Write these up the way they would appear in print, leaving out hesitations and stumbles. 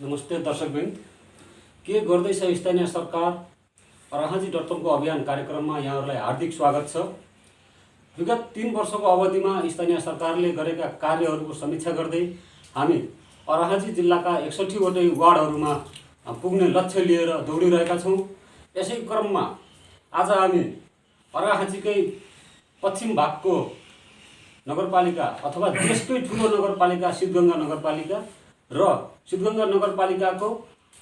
नमस्ते दर्शकवृन्द, के गर्दैछ स्थानीय सरकार अराहाजी.com अभियान कार्यक्रममा यहाँहरूलाई हार्दिक स्वागत छ। विगत 3 वर्षको अवधिमा स्थानीय सरकारले गरेका कार्यहरूको समीक्षा गर्दै हामी अराहाजी जिल्लाका 61 वटै वार्डहरूमा पुग्ने लक्ष्य लिएर दौडिरहेका छौँ। यसै क्रममा आज हामी अराहाजीकै पश्चिम भागको नगरपालिका अथवा देशकै ठुलो नगरपालिका सिद्धगङ्गा नगरपालिका र सिद्धगङ्गा नगरपालिकाको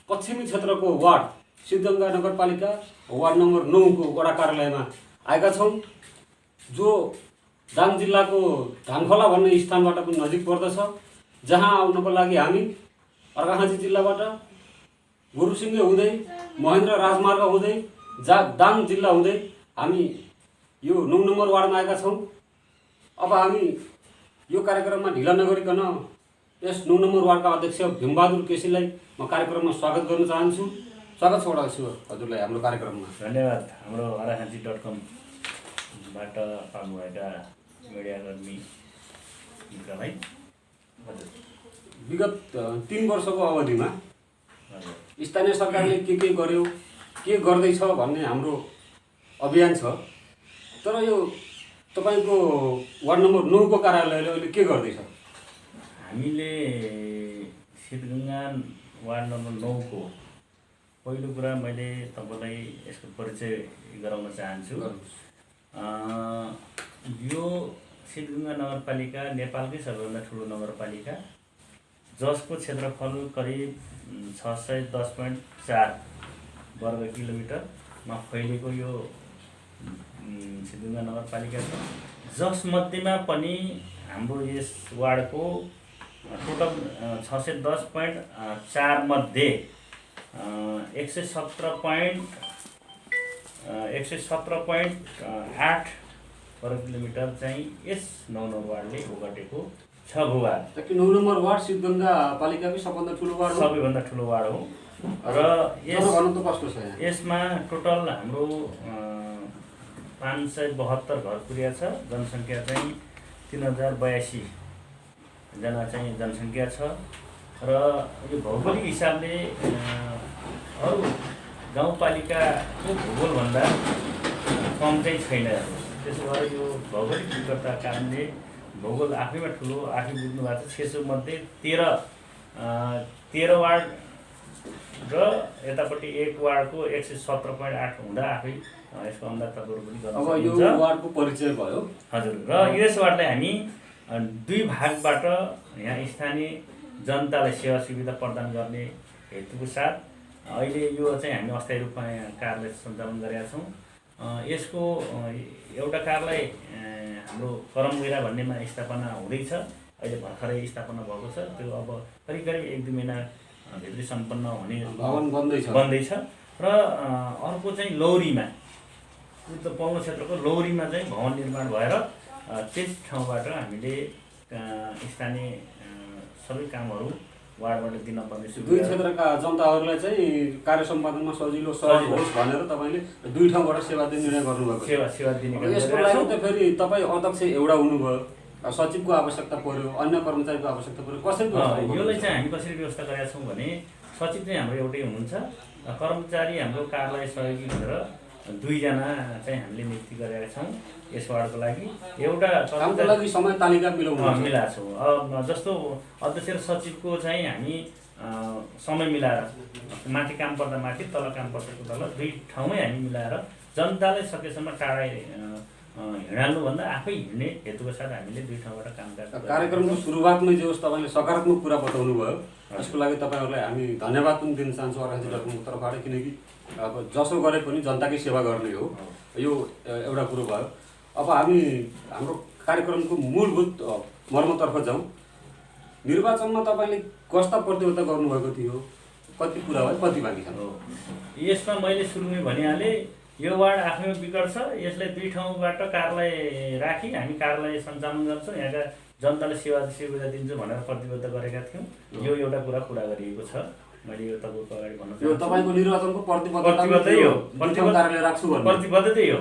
पश्चिमी क्षेत्रको वार्ड सिद्धगङ्गा नगरपालिका वार्ड नम्बर 9 को वडा कार्यालयमा आएका छौँ, जो दाङ जिल्लाको धामखोला भन्ने स्थानबाट पनि नजिक पर्दछ। जहाँ आउनको लागि हामी अराहाजी जिल्लाबाट गुरुसिंगे हुँदै महेन्द्र राजमार्ग हुँदै दाङ जिल्ला हुँदै हामी यो 9 नम्बर वार्डमा आएका छौँ। अब हामी यो कार्यक्रममा ढिला नगरिकन यस 9 नम्बर वार्डका अध्यक्ष भीमबहादुर केसीलाई म कार्यक्रममा स्वागत गर्न चाहन्छु। स्वागत छ वडा हजुरलाई हाम्रो कार्यक्रममा। धन्यवाद। हाम्रो अराहाजी.com बाट पाउनुभएका मिडियाकर्मी मित्रलाई विगत 3 वर्षको अवधिमा स्थानीय सरकारले के गर्यो, के गर्दैछ भन्ने हाम्रो अभियान छ। तर यो तपाईको वार्ड नम्बर 9 को कार्यालयले अहिले के गर्दैछ? हामीले सिद्धगङ्गा वार्ड नम्बर 9 को पहिलो कुरा मैले तपाईलाई यसको परिचय गराउन चाहन्छु। यो सिद्धगङ्गा नगरपालिका नेपालकै सबैभन्दा ठुलो नगरपालिका, जसको क्षेत्रफल करिब 610.4 वर्ग किलोमिटरमा फैलिएको यो सिद्धगङ्गा नगरपालिका छ, जसमध्येमा पनि हाम्रो यस वार्डको टोटल 610.4 मध्ये 117.8 वर्ग किलोमिटर चाहिँ यस 9 नम्बर वार्डले ओगटेको छ भूभाग। 9 नम्बर वार्ड सिद्धगङ्गा पालिकाकै सबभन्दा ठुलो वार्ड हो। सबैभन्दा ठुलो वार्ड हो र यसमा टोटल हाम्रो 572 घर पुगेको छ। जनसङ्ख्या चाहिँ 3082 जना चाहिँ जनसङ्ख्या छ र यो भौगोलिक हिसाबले अरू गाउँपालिकाको भूगोलभन्दा कम चाहिँ छैन। त्यसो भएर यो भौगोलिक विकटताका कारणले भूगोल आफैमा ठुलो, आफै बुझ्नु भएको छ। 600 मध्ये 13 वार्ड र यतापट्टि 1 वार्डको 117.8 हुँदा आफै यसको अन्दाज तपाईँहरू पनि गर्न सक्नुहुन्छ। अब यो वार्डको परिचय भयो। हजुर। र यस वार्डलाई हामी 2 भागबाट यहाँ स्थानीय जनतालाई सेवा सुविधा प्रदान गर्ने हेतुको साथ अहिले यो चाहिँ हामी अस्थायी रूपमा कार्यालय सञ्चालन गरेका छौँ। यसको एउटा कार्यालय हाम्रो करमगैरा भन्नेमा स्थापना हुँदैछ। अहिले भर्खरै स्थापना भएको छ। त्यो अब करिब 1-2 महिना भित्रै सम्पन्न हुने भवन बन्दैछ। र अर्को चाहिँ लौरीमा, पल्लो क्षेत्रको लौरीमा चाहिँ भवन निर्माण भएर त्यस ठाउँबाट हामीले स्थानीय सबै कामहरू वार्डबाट दिन पर्ने सुविधा। दुई क्षेत्रका जनताहरूलाई चाहिँ कार्य सम्पादनमा सजिलो सहज होस् भनेर तपाईँले 2 ठाउँबाट सेवा दिने निर्णय गर्नुभएको। सेवा दिने। यसको लागि त फेरि तपाईँ अध्यक्ष एउटा हुनुभयो, सचिवको आवश्यकता पर्यो, अन्य कर्मचारीको आवश्यकता पर्यो, कसरी? योलाई चाहिँ हामी कसरी व्यवस्था गरेका छौँ भने सचिव चाहिँ हाम्रो एउटै हुनुहुन्छ, कर्मचारी हाम्रो कार्यालय सहयोगी भनेर 2 जना चाहिँ हामीले नियुक्ति गरेका छौँ यस वार्डको लागि। एउटा कामको लागि समय तालिका मिलाएको छौँ। जस्तो अध्यक्ष र सचिवको चाहिँ हामी समय मिलाएर माथि काम पर्दा माथि, तल काम पर्दा तल 2 ठाउँमै हामी मिलाएर जनतालाई सकेसम्म टाढा हिँडाल्नुभन्दा आफै हिँड्ने हेतुको साथ हामीले 2 ठाउँबाट काम गर्छौँ। कार्यक्रमको सुरुवातमै जे होस् तपाईँले सकारात्मक कुरा बताउनु भयो, यसको लागि तपाईँहरूलाई हामी धन्यवाद पनि दिन चाहन्छौँ अराहाजी.com तर्फबाट। किनकि अब जसो गरे पनि जनताकै सेवा गर्ने हो, यो एउटा कुरो भयो। अब हामी हाम्रो कार्यक्रमको मूलभूत मर्मतर्फ जाउँ। निर्वाचनमा तपाईँले कस्ता प्रतिबद्धता गर्नुभएको थियो, कति पुरा भयो, कति बाँकी छ? यसमा मैले सुरुमै भनिहालेँ, यो वार्ड आफैमा विकट छ। यसलाई 2 ठाउँबाट कार्यालय राखी हामी कार्यालय सञ्चालन गर्छौँ, यहाँका जनतालाई सेवा सुविधा दिन्छौँ भनेर प्रतिबद्ध गरेका थियौँ। यो एउटा कुरा पुरा गरिएको छ। मैले यो तपाईँको अगाडि भन्न चाहन्छु, यो तपाईँको निर्वाचनको प्रतिबद्धतै हो, कार्यालय राख्छु भन्ने प्रतिबद्धतै हो।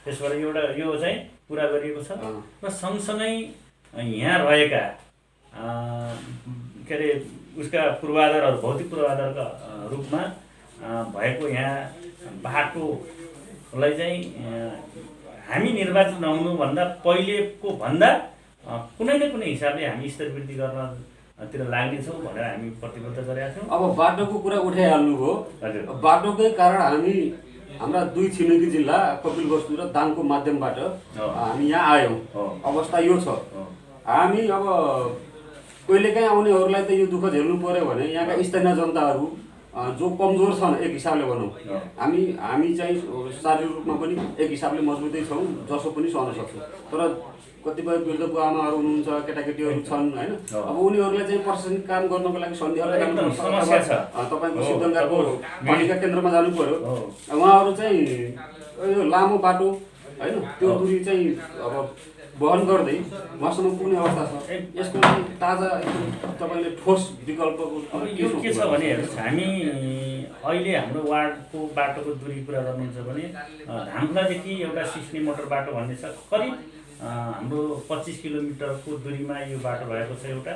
त्यसबाट एउटा यो चाहिँ पुरा गरिएको छ। र सँगसँगै यहाँ रहेका के अरे उसका पूर्वाधारहरू भौतिक पूर्वाधारका रूपमा भएको यहाँ बाटोलाई चाहिँ हामी निर्वाचित नहुनुभन्दा पहिलेको भन्दा कुनै न कुनै हिसाबले हामी स्तरवृद्धि गर्नतिर लाग्नेछौँ भनेर हामी प्रतिबद्ध गरेका थियौँ। अब बाटोको कुरा उठाइहाल्नुभयो। हजुर। बाटोकै कारण हाम्रा दुई छिमेकी जिल्ला कपिलवस्तु र दाङको माध्यमबाट हामी यहाँ आयौँ। अवस्था यो छ, हामी अब कहिलेकाहीँ आउनेहरूलाई त यो दुःख झेल्नु पर्यो भने यहाँका स्थानीय जनताहरू जो कमजोर छन्, एक हिसाबले भनौँ, हामी चाहिँ शारीरिक रूपमा पनि एक हिसाबले मजबुतै छौँ, जसो पनि सहन सक्छौँ। तर कतिपय वृद्ध बुवा आमाहरू हुनुहुन्छ, केटाकेटीहरू छन् होइन, अब उनीहरूलाई चाहिँ प्रशासनिक काम गर्नको लागि सन्धिहार तपाईँको सिद्धङ्गाको पालिका केन्द्रमा जानु पर्यो। उहाँहरू चाहिँ यो लामो बाटो होइन, त्यो दूरी चाहिँ अब वहन गर्दै उहाँसम्म पुग्ने अवस्था छ। यसको लागि ताजा तपाईँले ठोस विकल्पको के छ भने हेर्नुहोस्, हामी अहिले हाम्रो वार्डको बाटोको दूरी कुरा गर्नुहुन्छ भने धामखुलादेखि एउटा सिस्ने मोटर बाटो भन्ने छ, करिब हाम्रो 25 किलोमिटरको दूरीमा यो बाटो भएको छ एउटा।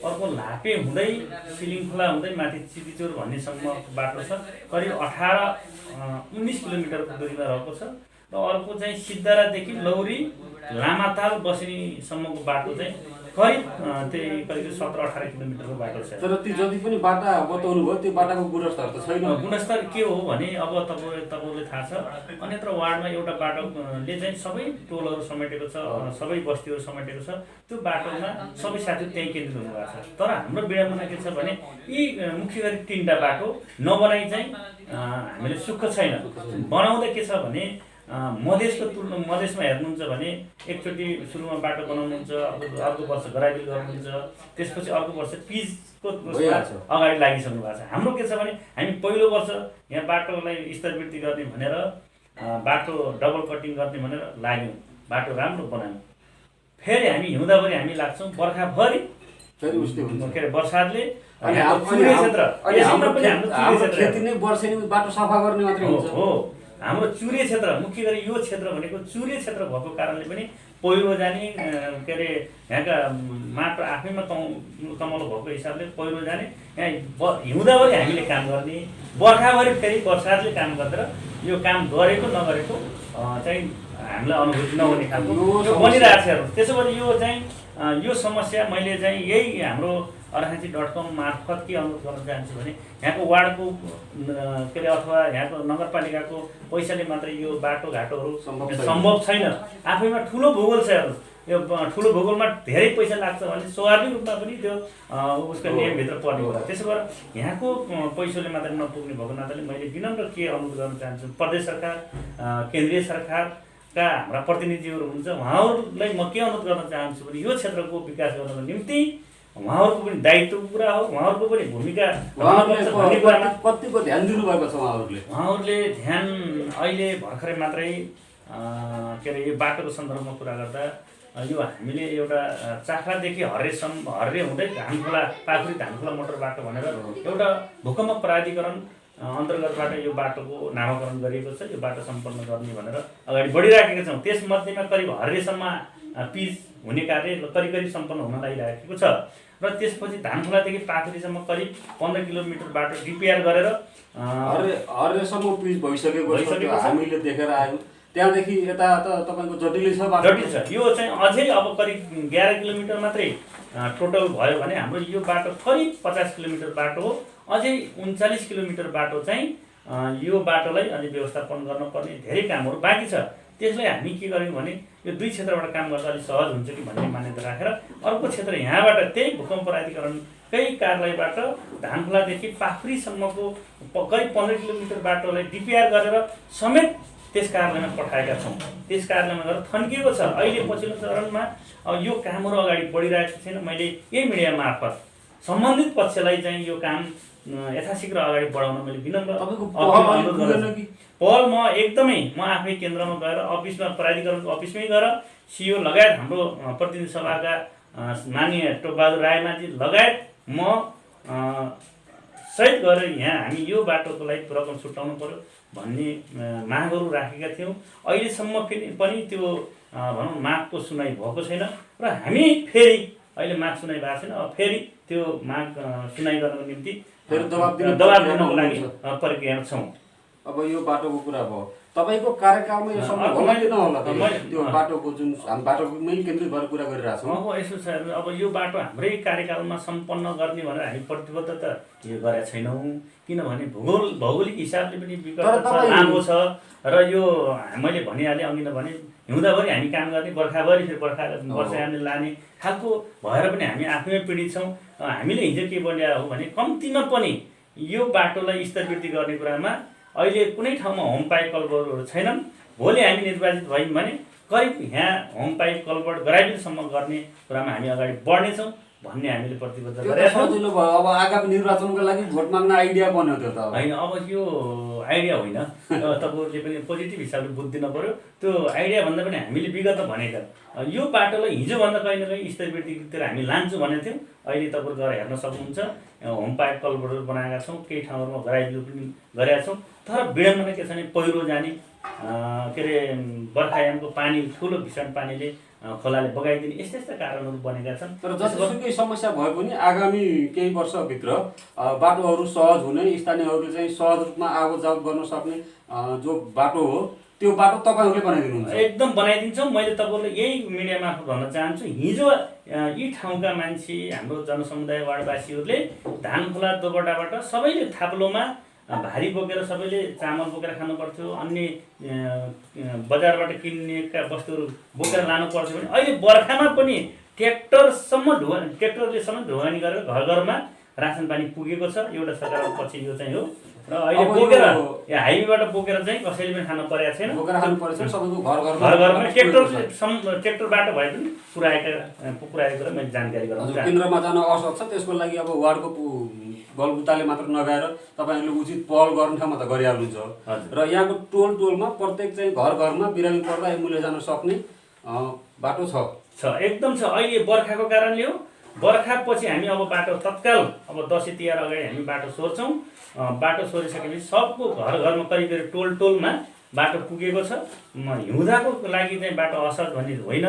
अर्को लापे हुँदै सिलिङखोला हुँदै माथि चितिचोर भन्नेसम्मको बाटो छ, करिब 18-19 किलोमिटरको दूरीमा रहेको छ। र अर्को चाहिँ सिद्धारादेखि लौरी लामाताल बस्नेसम्मको बाटो चाहिँ करिब त्यही करिब 17-18 किलोमिटरको बाटो छ। तर ती जति पनि बाटा बताउनु भयो त्यो बाटाको गुणस्तर त छैन। गुणस्तर के हो भने अब तपाईँले थाहा छ, अन्यत्र वार्डमा एउटा बाटोले चाहिँ सबै टोलहरू समेटेको छ, सबै बस्तीहरू समेटेको छ। त्यो बाटोमा सबै साथीहरू त्यहीँ केन्द्रित हुनुभएको छ। तर हाम्रो विडम्बना के छ भने यी मुख्य गरी 3टा बाटो नबनाइ चाहिँ हामीले सुख छैन। बनाउँदा के छ भने मधेसको तुलना मधेसमा हेर्नुहुन्छ भने एकचोटि सुरुमा बाटो बनाउनुहुन्छ, अर्को वर्ष गराबिल गर्नुहुन्छ, त्यसपछि अर्को वर्ष पिचको अगाडि लागिसक्नु भएको छ। हाम्रो के छ भने हामी पहिलो वर्ष यहाँ बाटोलाई स्तरवृद्धि गर्ने भनेर बाटो डबल कटिङ गर्ने भनेर लाग्यौँ, बाटो राम्रो बनायौँ। फेरि हामी हिउँदाभरि हामी लाग्छौँ, बर्खाभरि फेरि उस्तै हुन्छ के अरे बर्सातले बाटो सफा गर्ने मात्रै हुन्छ। हो, हाम्रो चुरे क्षेत्र, मुख्य गरी यो क्षेत्र भनेको चुरे क्षेत्र भएको कारणले पनि पहिरो जाने के अरे यहाँका माटो आफैमा कमलो भएको हिसाबले पहिरो जाने, यहाँ हिउँदाभरि हामीले काम गर्ने, बर्खाभरि फेरि बर्सातले काम गरेर यो काम गरेको नगरेको चाहिँ हामीलाई अनुभूति नहुने खालको बनिरहेको छ। त्यसो भने यो चाहिँ यो समस्या मैले चाहिँ यही हाम्रो arhanchi.com मार्फत के अनुरोध गर्न चाहन्छु भने यहाँको वार्डको के अरे अथवा यहाँको नगरपालिकाको पैसाले मात्रै यो बाटोघाटोहरू सम्भव छैन। आफैमा ठुलो भूगोल छ, यो ठुलो भूगोलमा धेरै पैसा लाग्छ भने स्वाभाविक रूपमा पनि त्यो उसको नियमभित्र पर्ने होला। त्यसो भएर यहाँको पैसाले मात्रै नपुग्ने भएको नाताले मैले विनम्र के अनुरोध गर्न चाहन्छु, प्रदेश सरकार, केन्द्रीय सरकारका हाम्रा प्रतिनिधिहरू हुनुहुन्छ, उहाँहरूलाई म के अनुरोध गर्न चाहन्छु भने यो क्षेत्रको विकास गर्नको निम्ति उहाँहरूको पनि दायित्वको कुरा हो, उहाँहरूको पनि भूमिका कतिको ध्यान दिनुभएको छ उहाँहरूले ध्यान अहिले भर्खरै मात्रै के अरे यो बाटोको सन्दर्भमा कुरा गर्दा यो हामीले एउटा चाखलादेखि हर्रे हुँदै धानखोला पाखुरी धानखोला मोटर बाटो भनेर एउटा भूकम्प प्राधिकरण अन्तर्गतबाट यो बाटोको नामाकरण गरिएको छ। यो बाटो सम्पन्न गर्ने भनेर अगाडि बढिराखेका छौँ। त्यसमध्येमा करिब हर्रेसम्म पिच हुने कार्य करिब सम्पन्न हुन लागिरहेको छ र त्यसपछि धानखोलादेखि पाखुरीसम्म करिब 15 किलोमिटर बाटो रिपेयर गरेर हर्रेसम्म पिच भइसकेको हामीले देखेर आयौँ। त्यहाँदेखि यता त तपाईँको जटिलै छ, जटिल छ। यो चाहिँ अझै अब करिब 11 किलोमिटर मात्रै टोटल भयो भने हाम्रो यो बाटो करिब 50 किलोमिटर बाटो हो। अझै 39 किलोमिटर बाटो चाहिँ यो बाटोलाई अझै व्यवस्थापन गर्नुपर्ने धेरै कामहरू बाँकी छ। त्यसलाई हामी के गर्यौँ भने यो दुई क्षेत्रबाट काम गर्दा अलिक सहज हुन्छ कि भन्ने मान्यता राखेर अर्को क्षेत्र यहाँबाट त्यही भूकम्प प्राधिकरणकै कार्यालयबाट धानखोलादेखि पाखुरीसम्मको करिब 15 किलोमिटर बाटोलाई रिपेयर गरेर समेत त्यस कार्यालयमा पठाएका छौँ। त्यस कार्यालयमा गएर थन्किएको छ। अहिले पछिल्लो चरणमा अब यो कामहरू अगाडि बढिरहेको छैन। मैले यही मिडिया मार्फत सम्बन्धित पक्षलाई चाहिँ यो काम यथाशीघ्र अगाडि बढाउन मैले विनम्र अनुरोध गर्छु। पहल म आफै केन्द्रमा गएर अफिसमा प्राधिकरणको अफिसमै गएर सिओ लगायत हाम्रो प्रतिनिधि सभाका माननीय टोपबहादुर रायमाझी लगायत म सहित गएर यहाँ हामी यो बाटोको लागि रकम छुट्याउनु पर्यो भन्ने मागहरू राखेका थियौँ। अहिलेसम्म पनि त्यो भनौँ मागको सुनाइ भएको छैन र हामी फेरि अहिले माग सुनाइ भएको छैन। अब फेरि त्यो माग सुनाइ गर्नको निम्ति फेरि दबाब दिनको लागि प्रक्रियामा छौँ। अब यो बाटोको कुरा भयो, तपाईँको कार्यकालमा यो सम्भव होला कि नहोला? त्यो बाटोको जुन हामी बाटोमै केन्द्रित भएर कुरा गरिरहेको छौँ। अब यसो छ, अब यो बाटो हाम्रै कार्यकालमा सम्पन्न गर्ने भनेर हामी प्रतिबद्धता यो गरेका छैनौँ, किनभने भौगोलिक हिसाबले पनि विकट लामो छ र यो मैले भनिहालेँ अघि नै भने हिउँदाभरि हामी काम गर्ने, बर्खाभरि फेरि वर्षा हामीले लाने खालको भएर पनि हामी आफैमा पीडित छौँ। हामीले हिजो के बनिया हो भने कम्तीमा पनि यो बाटोलाई स्तरवृद्धि गर्ने कुरामा अहिले कुनै ठाउँमा होम पाइप कल्भर्टहरू छैनन्। भोलि हामी निर्वाचित भयौँ भने करिब यहाँ होम पाइप कल्भर्ट गराइदिनसम्म गर्ने कुरामा हामी अगाडि बढ्नेछौँ भन्ने हामीले प्रतिबद्ध गरेका छौँ। सजिलो भयो, अब आगामी निर्वाचनको लागि भोट माग्न आइडिया बन्यो त्यो त होइन। अब यो आइडिया होइन, तपाईँहरूले पनि पोजिटिभ हिसाबले बुझ्दिनु पऱ्यो। त्यो आइडिया भन्दा पनि हामीले विगत भनेका यो बाटोलाई हिजोभन्दा कहीँ न कहीँ स्तरवृद्धितिर हामी लान्छौँ भनेको थियौँ। अहिले तपाईँहरू गएर हेर्न सक्नुहुन्छ, होम पाइप कल्भर्टहरू बनाएका छौँ, केही ठाउँहरूमा गराइदिनु पनि गरेका छौँ। तर विडम्बना के छ भने पहिरो जाने के अरे बर्खायामको पानी, ठुलो भीषण पानीले खोलाले बगाइदिने यस्ता यस्ता कारणहरू बनेका छन्। तर जतिसुकै समस्या भए पनि आगामी केही वर्षभित्र बाटोहरू सहज हुने, स्थानीयहरूले चाहिँ सहज रूपमा आवतजावत गर्न सक्ने जो बाटो हो त्यो बाटो तपाईँहरूले बनाइदिनुहुन्छ? एकदम बनाइदिन्छौँ। मैले तपाईँहरूलाई यही मिडिया मार्फत भन्न चाहन्छु, हिजो यी ठाउँका मान्छे, हाम्रो जनसमुदाय वार्डवासीहरूले धानखोला दोबटाबाट सबैले थाप्लोमा भारी बोकेर सबैले चामल बोकेर खानु पर्थ्यो, अन्य बजारबाट किन्नेका वस्तुहरू बोकेर लानु पर्थ्यो भने अहिले बर्खामा पनि ट्र्याक्टरले समेत ढुवानी गरेर घर घरमा रासन पानी पुगेको छ। एउटा सरकारको पछि यो चाहिँ हो। र अहिले बोकेर हाइवेबाट बोकेर चाहिँ कसैले पनि खानु परेको छैन, सबैको घर घरमा ट्र्याक्टर बाटो भए पनि पुऱ्याएको कुरा मैले जानकारी गराउँछु। केन्द्रमा जान असहज छ, त्यसको लागि अब वार्डको बलबुताले मात्र नगएर तपाईँहरूले उचित पहल गर्ने ठाउँमा त गरिहाल्नुहुन्छ। र यहाँको टोलमा प्रत्येक चाहिँ घर घरमा बिरामी पर्दा एम्बुलेन्स जान सक्ने बाटो छ? एकदम छ। अहिले बर्खाको कारणले हो। बर्खापछि हामी अब बाटो तत्काल अब दसैँ तिहार अगाडि हामी बाटो सोर्छौँ। बाटो सोरिसकेपछि सबको घर घरमा करिब टोलमा बाटो पुगेको छ। हिउँदाको लागि चाहिँ बाटो असहज भन्ने होइन,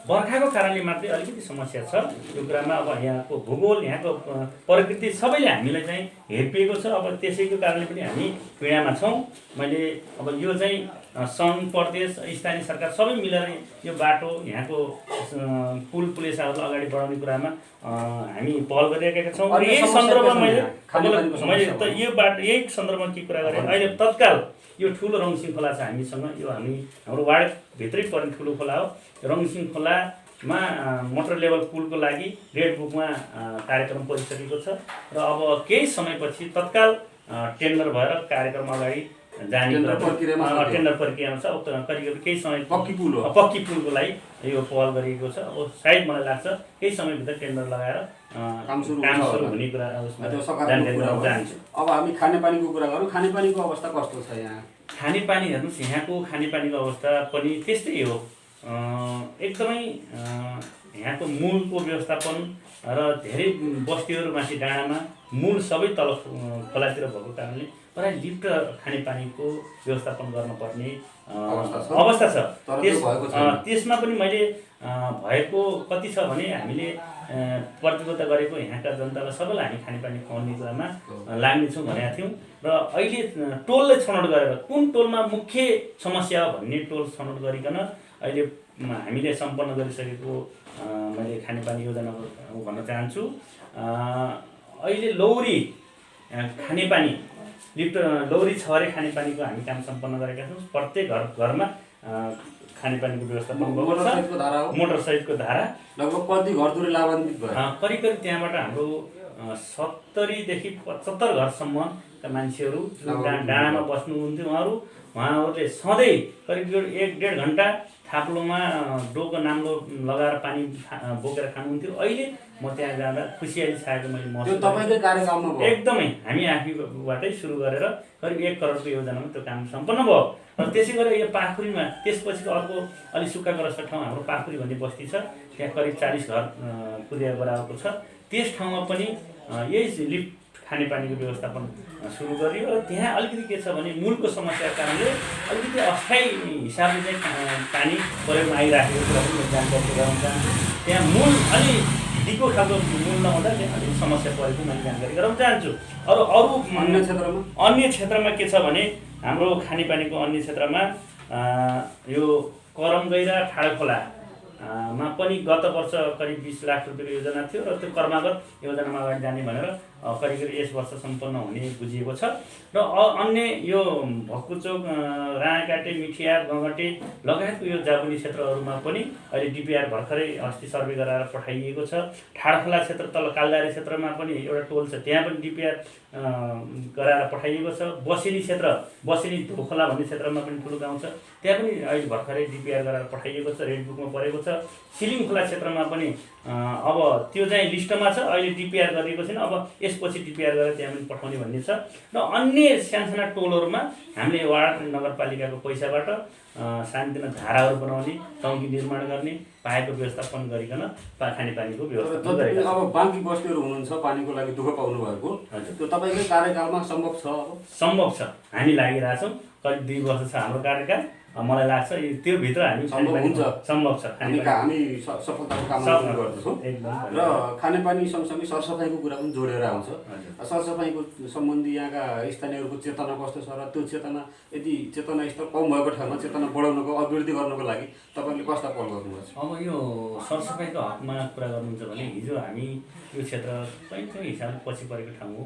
बर्खाको कारणले मात्रै अलिकति समस्या छ। यो कुरामा अब यहाँको भूगोल, यहाँको प्रकृति सबैले हामीलाई चाहिँ हेरिएको छ। अब त्यसैको कारणले पनि हामी पीडामा छौँ। मैले अब यो चाहिँ सङ्घ, प्रदेश, स्थानीय सरकार सबै मिलेर यो बाटो, यहाँको पुलेसाहरू अगाडि बढाउने कुरामा हामी पहल गरिरहेका छौँ। यही सन्दर्भमा मैले त यो बाटो यही सन्दर्भमा के कुरा गरेँ, अहिले तत्काल यो ठुलो रङसिङ खोला छ हामीसँग। यो हाम्रो वार्डभित्रै पर्ने ठुलो खोला हो। रङसिङ खोलामा मोटर लेभल पुलको लागि रेड बुकमा कार्यक्रम परिसकेको छ र अब केही समयपछि तत्काल टेन्डर भएर कार्यक्रम अगाडि जाने टेन्डर प्रक्रियामा छ। अब करिब केही समय पक्की पुलको लागि यो पहल गरिएको छ। अब सायद मलाई लाग्छ केही समयभित्र टेन्डर लगाएर काम सुरु हुने कुरा जानकारी गराउन चाहन्छु। अब हामी खानेपानीको कुरा गरौँ। खानेपानीको अवस्था कस्तो छ यहाँ? खानेपानी हेर्नुहोस्, यहाँको खानेपानीको अवस्था पनि त्यस्तै हो। एकदमै यहाँको मूलको व्यवस्थापन र धेरै बस्तीहरू माथि डाँडामा, मूल सबै तल खोलातिर भएको कारणले प्राय लिफ्ट खानेपानीको व्यवस्थापन गर्नुपर्ने अवस्था छ। त्यसमा पनि मैले भएको कति छ भने हामीले प्रतिबद्धता गरेको यहाँका जनतालाई सबैलाई हामी खानेपानी खुवाउने कुरामा लाग्नेछौँ भनेका थियौँ। र अहिले टोलले छनौट गरेर कुन टोलमा मुख्य समस्या हो भन्ने टोल छनौट गरिकन अहिले हामीले सम्पन्न गरिसकेको मैले खानेपानी योजना भन्न चाहन्छु। अहिले लौरी खानेपानी लिफ्ट लौरी छहरे खानेपानीको हामी काम सम्पन्न गरेका छौँ। प्रत्येक घरमा खानेपानीको व्यवस्थापन मोटरसहितको धारा लगभग कति घरधुरी लाभान्वित भयो? करिब त्यहाँबाट हाम्रो 70 देखि 75 घरसम्मका मान्छेहरू डाँडामा बस्नुहुन्थ्यो। उहाँहरूले सधैँ करिब 1-1.5 घन्टा थाप्लोमा डोको नाम्लो लगाएर पानी बोकेर खानुहुन्थ्यो। अहिले म त्यहाँ जाँदा खुसियाली छाएको मैले महसुस गरेँ। एकदमै हामी आफैबाटै सुरु गरेर करिब 1 करोडको योजनामा त्यो काम सम्पन्न भयो। र त्यसै गरेर यो पाखुरीमा त्यसपछिको अर्को अलिक सुक्खाग्रस्त ठाउँ हाम्रो पाखुरी भन्ने बस्ती छ, त्यहाँ करिब 40 घर पुर्याएर गराएको छ। त्यस ठाउँमा पनि यही लिफ्ट खानेपानीको व्यवस्थापन सुरु गरियो। र त्यहाँ अलिकति के छ भने मूलको समस्याको कारणले अलिकति अस्थायी हिसाबले चाहिँ पानी प्रयोगमा आइराखेको कुरा पनि जानकारी गराउन चाहन्छु। त्यहाँ मूल अलि दिगो खालको मूल नहुँदा अलिक समस्या परेको मैले जानकारी गराउन चाहन्छु। अरू अन्य क्षेत्रमा के छ भने हाम्रो खानेपानीको अन्य क्षेत्रमा यो करम गैरा ठाडोखोला मा पनि गत वर्ष करिब 20 लाख रुपियाँको योजना थियो र त्यो कर्मागत योजनामा अगाडि जाने भनेर करिब यस वर्ष सम्पन्न हुने बुझिएको छ। र अन्य यो भक्कुचोक राँकाटे मिठियार गङ्गटे लगायतको यो जाबुनी क्षेत्रहरूमा पनि अहिले डिपिआर भर्खरै अस्ति सर्वे गराएर पठाइएको छ। ठाडोखोला क्षेत्र तल कालदारी क्षेत्रमा पनि एउटा टोल छ, त्यहाँ पनि डिपिआर गराएर पठाइएको छ। बसेली क्षेत्र बसेली धोखोला भन्ने क्षेत्रमा पनि ठुलो गाउँ छ, त्यहाँ पनि अहिले भर्खरै डिपिआर गराएर पठाइएको छ, रेड बुकमा परेको छ। सिलिङ खोला क्षेत्रमा पनि अब त्यो चाहिँ लिस्टमा छ, अहिले डिपिआर गरिएको छैन, अब यसपछि डिपिआर गरेर त्यहाँ पनि पठाउने भन्ने छ। र अन्य सानसाना टोलहरूमा हामीले वार्ड नगरपालिकाको पैसाबाट सानोतिनो धाराहरू बनाउने, टङ्की निर्माण गर्ने, पाइपको व्यवस्थापन गरिकन खानेपानीको व्यवस्थापन गरेका छौँ। अब बाँकी बस्तीहरू हुनुहुन्छ पानीको लागि दुःख पाउनु भएको, त्यो तपाईँकै कार्यकालमा सम्भव छ? सम्भव छ, हामी लागिरहेछौँ। करिब 2 वर्ष छ हाम्रो कार्यकाल। मलाई लाग्छ त्यो भित्र हामी सम्भव छ। हामी सफलताको कामना गर्दछौँ र खानेपानी सँगसँगै सरसफाइको कुरा पनि जोडेर आउँछ। सरसफाइको सम्बन्धी यहाँका स्थानीयहरूको चेतना कस्तो छ र त्यो चेतना यदि चेतना स्तर कम भएको ठाउँमा चेतना बढाउनको अभिवृद्धि गर्नको लागि तपाईँले कस्ता पहल गर्नुहुन्छ? अब यो सरसफाइको हकमा कुरा गर्नुहुन्छ भने हिजो हामी यो क्षेत्र कहीँ हिसाबले पछि परेको ठाउँ हो।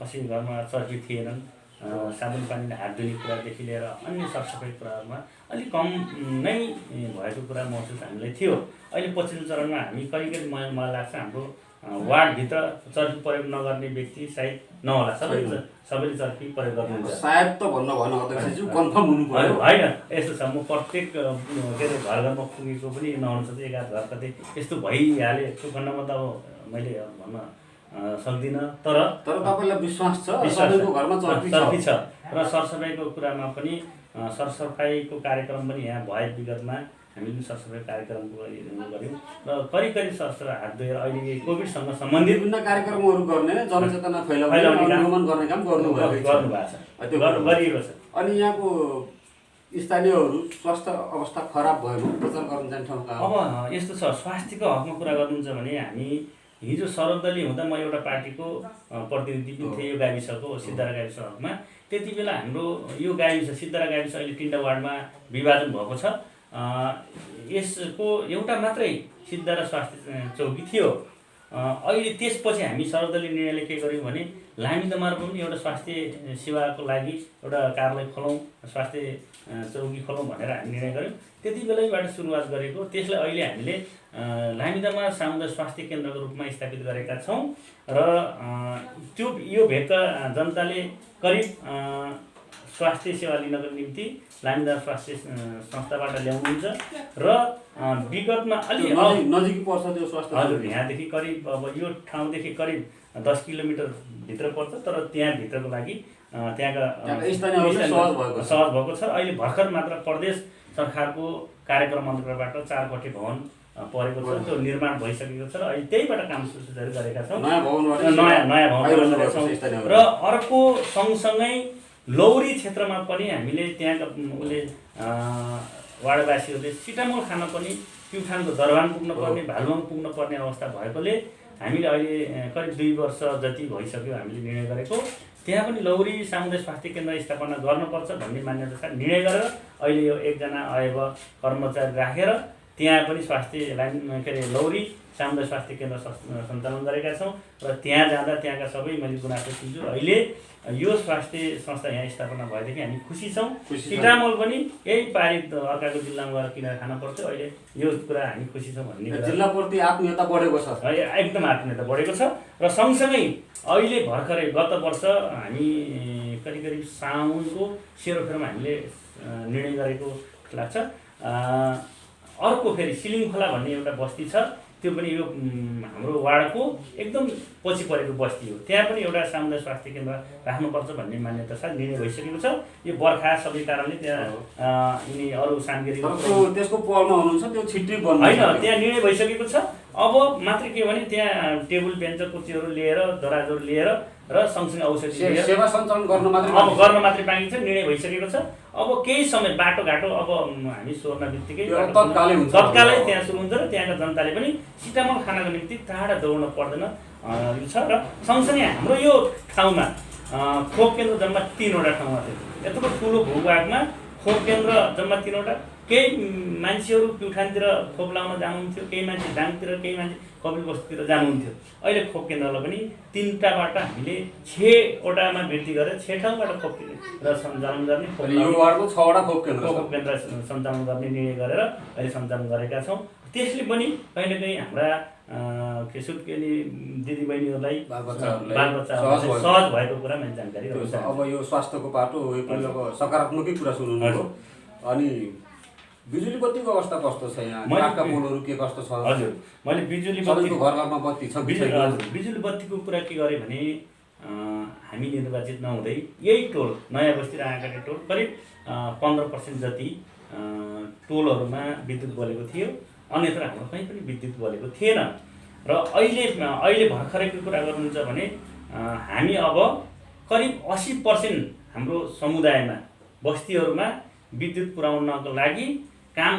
कसैको घरमा चर्की थिएनन्, साबुन पानीले हात धुने कुरादेखि लिएर अन्य सरसफाइ कुराहरूमा अलिक कम नै भएको कुरा महसुस हामीलाई थियो। अहिले पछिल्लो चरणमा हामी करिब मलाई लाग्छ हाम्रो वार्डभित्र चर्की प्रयोग नगर्ने व्यक्ति सायद नहोला, सबैले चर्की प्रयोग गर्नुहुन्छ। सायद त भन्नु भएन अध्यक्षज्यू, कन्फर्म हुनु पर्यो। होइन, यस्तो छ, म प्रत्येक के अरे घर घरमा पुगेको पनि नहुनु सक्छ, एक आध घर कतै यस्तो भइहाले त्यो खण्डमा त अब मैले भन्न सक्दिनँ। तर तपाईँलाई विश्वास छ सबैको घरमा चर्की छ र सरसफाइको कुरामा पनि सरसफाइको कार्यक्रम पनि यहाँ भए विगतमा हामीले पनि सरसफाइ कार्यक्रम गऱ्यौँ र करिब सरसफाइ हात धोएर अहिले कोभिडसँग सम्बन्धित विभिन्न कार्यक्रमहरू गर्ने, जनचेतना फैलाउने गर्ने काम गरिएको छ। अनि यहाँको स्थानीयहरू स्वास्थ्य अवस्था खराब भएको प्रचार गर्न जाने ठाउँ अब यस्तो छ, स्वास्थ्यको हकमा कुरा गर्नुहुन्छ भने हामी हिजो सर्वदलीय हुँदा म एउटा पार्टीको प्रतिनिधि पनि थिएँ यो गाविसको सिद्धारा गाविस हकमा। त्यति बेला हाम्रो यो गाविस सिद्धारा गाविस अहिले 3वटा वार्डमा विभाजन भएको छ। यसको एउटा मात्रै सिद्धारा स्वास्थ्य चौकी थियो। अहिले त्यसपछि हामी सर्वदलीय निर्णयले के गर्यौँ भने लामीदमारमा पनि एउटा स्वास्थ्य सेवाको लागि एउटा कार्यालय खोलौँ, स्वास्थ्य चौकी खोलौँ भनेर हामी निर्णय गऱ्यौँ। त्यति बेलैबाट सुरुवात गरेको, त्यसलाई अहिले हामीले लामीदमा सामुदायिक स्वास्थ्य केन्द्रको रूपमा स्थापित गरेका छौँ र त्यो यो भेगका जनताले करिब स्वास्थ्य सेवा लिनको निम्ति लामीदमा स्वास्थ्य संस्थाबाट ल्याउनुहुन्छ र विगतमा अलि नजिक पर्छ त्यो स्वास्थ्य। हजुर, यहाँदेखि करिब अब यो ठाउँदेखि करिब 10 किलोमिटर भित्र पर्छ, तर त्यहाँभित्रको लागि त्यहाँका सहज भएको छ। अहिले भर्खर मात्र प्रदेश सरकारको कार्यक्रम अन्तर्गतबाट 4 कोठे भवन परेको छ, त्यो निर्माण भइसकेको छ र अहिले त्यहीबाट काम सुरु गरेका छौँ। नयाँ भवन गरेका छौँ। र अर्को सँगसँगै लौरी क्षेत्रमा पनि हामीले त्यहाँका वार्डवासीहरूले सिटामोल खान पनि प्युठानको दरबान पुग्न पर्ने, भालुवाङ पुग्न पर्ने अवस्था भएकोले हामीले अहिले करिब 2 वर्ष जति भइसक्यो हामीले निर्णय गरेको। त्यहाँ पनि लौरी सामुदायिक स्वास्थ्य केन्द्र स्थापना गर्नुपर्छ भन्ने मान्यता साथ निर्णय गरेर अहिले यो 1 जना अयव कर्मचारी राखेर त्यहाँ पनि स्वास्थ्य लाइन के अरे लौरी सामुदायिक स्वास्थ्य केन्द्र सञ्चालन गरेका छौँ र त्यहाँ जाँदा त्यहाँका सबै मैले गुनासो सुन्छु। अहिले यो स्वास्थ्य संस्था यहाँ स्थापना भएदेखि हामी खुसी छौँ। सिटामोल पनि यही पारित अर्काको जिल्लामा गएर किनेर खान पर्थ्यो, अहिले यो कुरा हामी खुसी छौँ भन्ने जिल्लाप्रति आत्मीयता बढेको छ। एकदम आत्मीयता बढेको छ र सँगसँगै अहिले भर्खरै गत वर्ष हामी करिब साउनको सेरोफेरोमा हामीले निर्णय गरेको लाग्छ। अर्को फेरि सिलिङ खोला भन्ने एउटा बस्ती छ, त्यो पनि यो हाम्रो वार्डको एकदम पछि परेको बस्ती हो। त्यहाँ पनि एउटा सामुदायिक स्वास्थ्य केन्द्र राख्नुपर्छ भन्ने मान्यता साथ निर्णय भइसकेको छ। यो बर्खा सबै कारणले त्यहाँ यिनी अरू सामग्री त्यसको पहलमा हुनुहुन्छ, त्यो छिट्टै बन्द होइन, त्यहाँ निर्णय भइसकेको छ। अब मात्र के भने त्यहाँ टेबल बेन्च कुर्सीहरू लिएर दराजहरू लिएर र सँगसँगै औषधि लिएर सेवा सञ्चालन गर्न मात्रै अब गर्न मात्रै बाँकी छ। निर्णय भइसकेको छ। अब केही समय बाटोघाटो अब हामी सोर्न बित्तिकै तत्कालै हुन्छ, तत्कालै त्यहाँ सुरु हुन्छ र त्यहाँका जनताले पनि सिटामोल खानको निम्ति टाढा दौड्न पर्दैन यो छ। र सँगसँगै हाम्रो यो ठाउँमा खोप केन्द्र जम्मा 3वटा ठाउँमा थियो। यत्रो ठुलो भूभागमा खोप केन्द्र जम्मा 3वटा। केही मान्छेहरू प्युठानतिर खोप लाउन जानुहुन्थ्यो, केही मान्छे डाङतिर, केही मान्छे कपिल बस्तीतिर जानुहुन्थ्यो। अहिले खोप केन्द्रलाई पनि 3टाबाट हामीले 6वटामा वृद्धि गरेर 6 ठाउँबाट खोप केन्द्र सञ्चालन गर्ने, यो वार्डमा 6वटा खोप केन्द्र खोप केन्द्र सञ्चालन गर्ने निर्णय गरेर अहिले सञ्चालन गरेका छौँ। त्यसले पनि कहीँ न कहीँ हाम्रा सुत्केली दिदीबहिनीहरूलाई बालबच्चाहरूलाई सहज भएको कुरा मैले जानकारी गराउँछु। अब यो स्वास्थ्यको पाटो यो पनि अब सकारात्मकै कुरा सुन्नुभयो। अनि बिजुली बत्तीको अवस्था कस्तो छ यहाँ? काठका पोलहरू के कस्तो छ? हजुर, मैले बिजुली सबैको घरमा बत्ती छ? बिजुली बत्तीको कुरा के गरेँ भने हामी निर्वाचित नहुँदै यही टोल नयाँ बस्ती र आँखाका टोल करिब 15% जति टोलहरूमा विद्युत बलेको थियो। अन्यत्र हाम्रो कहीँ पनि विद्युत बलेको थिएन। र अहिले भर्खरैको कुरा गर्नुहुन्छ भने हामी अब करिब 80% हाम्रो समुदायमा बस्तीहरूमा विद्युत पुर्याउनको लागि काम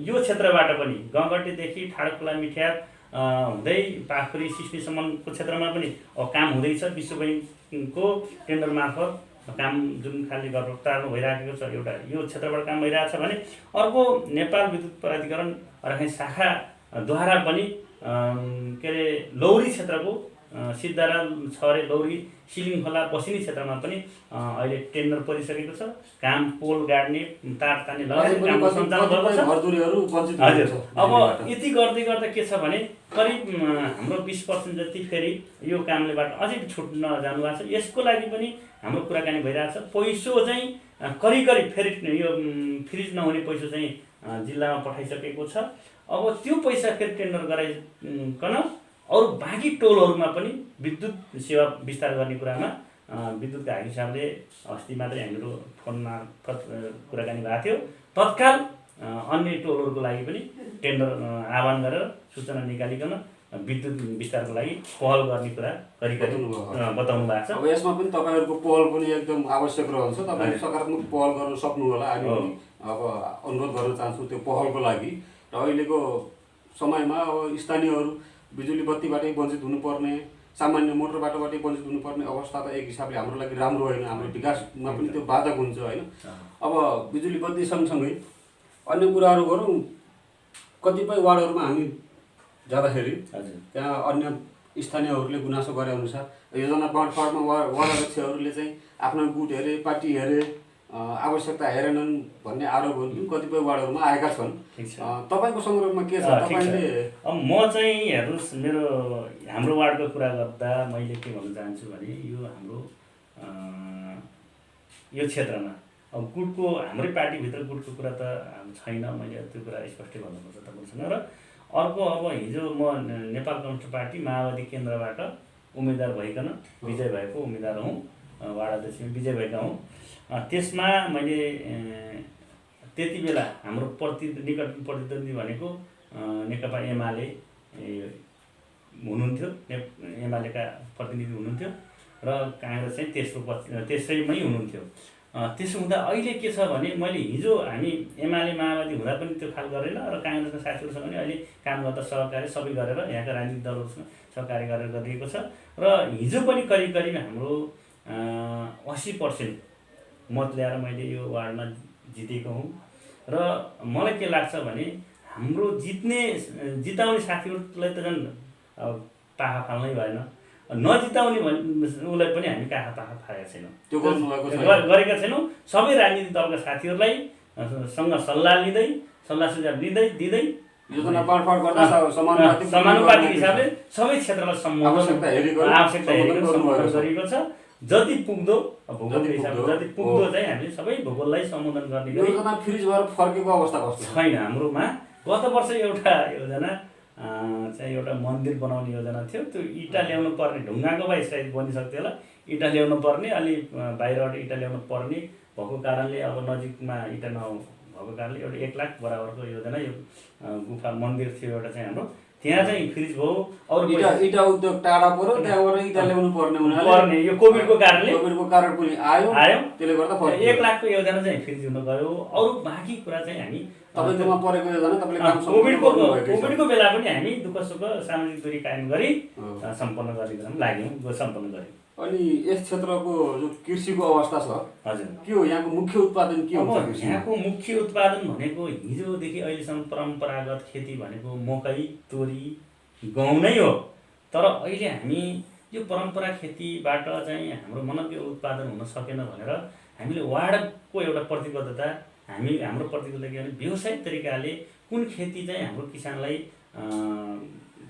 यो क्षेत्रबाट पनि गङ्गटेदेखि ठाडखोला मिठ्यार हुँदै पाखुरी सिस्नीसम्मको क्षेत्रमा पनि काम हुँदैछ। विश्व बैङ्कको टेन्डर मार्फत काम जुन खालले गर्नु भइराखेको छ, एउटा यो क्षेत्रबाट काम भइरहेको छ भने अर्को नेपाल विद्युत प्राधिकरण अर्कै शाखाद्वारा पनि के अरे लौरी क्षेत्रको सिद्धारा छरे लौरी सिलिङ खोला बसिनी क्षेत्रमा पनि अहिले टेन्डर परिसकेको छ। काम पोल गाड्ने, तार तान्ने लगायत काम सञ्चालन भएको छ। हजुर, अब यति गर्दै गर्दा के छ भने करिब हाम्रो 20% जति फेरि यो कामलेबाट अझै छुट्न जानुभएको छ। यसको लागि पनि हाम्रो कुराकानी भइरहेको छ। पैसो चाहिँ करिब फेरि यो फ्रिज नहुने पैसो चाहिँ जिल्लामा पठाइसकेको छ। अब त्यो पैसा फेरि टेन्डर गराइकन अरू बाँकी टोलहरूमा पनि विद्युत सेवा विस्तार गर्ने कुरामा विद्युतका हाकिम साहबले अस्ति मात्रै हाम्रो फोन मार्फत कुराकानी भएको थियो। तत्काल अन्य टोलहरूको लागि पनि टेन्डर आह्वान गरेर सूचना निकालिकन विद्युत विस्तारको लागि पहल गर्ने कुरा करिकरि बताउनु भएको छ। अब यसमा पनि तपाईँहरूको पहल पनि एकदम आवश्यक रहन्छ। तपाईँले सकारात्मक पहल गर्न सक्नु होला। हामी अब अनुरोध गर्न चाहन्छु त्यो पहलको लागि। र अहिलेको समयमा अब स्थानीयहरू बिजुली बत्तीबाटै वञ्चित हुनुपर्ने, सामान्य मोटर बाटोबाटै वञ्चित हुनुपर्ने अवस्था त एक हिसाबले हाम्रो लागि राम्रो होइन। हाम्रो विकासमा पनि त्यो बाधक हुन्छ होइन। अब बिजुली बत्ती सँगसँगै अन्य कुराहरू गरौँ। कतिपय वार्डहरूमा हामी जाँदाखेरि त्यहाँ अन्य स्थानीयहरूले गुनासो गरे अनुसार योजना बाँडफाँडमा वार्ड अध्यक्षहरूले चाहिँ आफ्नो गुट हेरे, पार्टी हेरे, आवश्यकता हेरेनन् भन्ने आरोपहरू कतिपय वार्डहरूमा आएका छन्। तपाईँको सन्दर्भमा के छ? तपाईँले अब म चाहिँ हेर्नुहोस्, हाम्रो वार्डको कुरा गर्दा मैले के भन्न चाहन्छु भने यो हाम्रो यो क्षेत्रमा अब गुटको हाम्रै पार्टीभित्र गुटको कुरा त छैन। मैले त्यो कुरा स्पष्टै भन्नुपर्छ तपाईँसँग। र अर्को अब हिजो म नेपाल कम्युनिस्ट पार्टी माओवादी केन्द्रबाट उम्मेदवार भइकन विजय भएको उम्मेदवार हुँ, वार्ड अध्यक्ष विजय भएका हुँ। त्यसमा मैले त्यति बेला हाम्रो निकट प्रतिद्वन्दी भनेको नेकपा एमाले हुनुहुन्थ्यो, एमालेका प्रतिनिधि हुनुहुन्थ्यो र काङ्ग्रेस चाहिँ तेस्रैमै हुनुहुन्थ्यो। त्यसो हुँदा अहिले के छ भने मैले हिजो हामी एमाले माओवादी हुँदा पनि त्यो खाल गरेन र काङ्ग्रेसका साथीहरूसँग पनि अहिले काम गर्दा सहकार्य सबै गरेर यहाँका राजनीतिक दलहरूसँग सहकार्य गरेर गरिएको छ। र हिजो पनि करिब हाम्रो 80% मत ल्याएर मैले यो वार्डमा जितेको हुँ। र मलाई के लाग्छ भने हाम्रो जिताउने साथीहरूलाई त झन् पाखा फाल्नै भएन, नजिताउने उसलाई पनि हामी पाखा फालेका छैनौँ, गरेका छैनौँ। सबै राजनीतिक दलका साथीहरूलाई सँग सल्लाह सुझाव दिँदै योजना बाँडफाँड गर्दा समानुपातिक हिसाबले सबै क्षेत्रलाई आवश्यकता हेरेर सम्बोधन गरिएको छ। जति पुग्दो भूगोलको हिसाबले जति पुग्दो चाहिँ हामीले सबै भूगोललाई सम्बोधन गर्ने योजना फ्रिज भएर फर्केको अवस्था कस्तो छैन। हाम्रोमा गत वर्ष एउटा योजना चाहिँ एउटा मन्दिर बनाउने योजना थियो। त्यो इँटा ल्याउनु पर्ने, ढुङ्गाको भए सायद बनिसक्थ्यो होला, इँटा ल्याउनु पर्ने, अलि बाहिरबाट इँटा ल्याउनु पर्ने भएको कारणले अब नजिकमा इँटा नभएको कारणले एउटा 1 लाख बराबरको योजना यो गुफा मन्दिर थियो एउटा चाहिँ हाम्रो, त्यहाँ चाहिँ फ्रिज भयो। अरू इटा उद्योग टाढा पर्यो, त्यहाँबाट इटा ल्याउनु पर्ने पर्ने यो कोभिडको कारणले पनि आयो, त्यसले गर्दा 1 लाखको योजना चाहिँ फ्रिज हुन गयो। अरू बाँकी कुरा चाहिँ हामी तपाईकोमा परेको योजना तपाईँले काम कोभिडको बेला पनि हामी दुःख सुख सामाजिक दूरी कायम गरी सम्पन्न गरेर लाग्यौँ, सम्पन्न गऱ्यौँ। अनि यस क्षेत्रको जो कृषिको अवस्था छ, हजुर, के हो यहाँको मुख्य उत्पादन के हुन्छ? यहाँको मुख्य उत्पादन भनेको हिजोदेखि अहिलेसम्म परम्परागत खेती भनेको मकै, तोरी, गहुँ नै हो। तर अहिले हामी यो परम्परा खेतीबाट चाहिँ हाम्रो मनग्य उत्पादन हुन सकेन भनेर हामीले वार्डको एउटा प्रतिबद्धता, हाम्रो प्रतिबद्धता के भने व्यावसायिक तरिकाले कुन खेती चाहिँ हाम्रो किसानलाई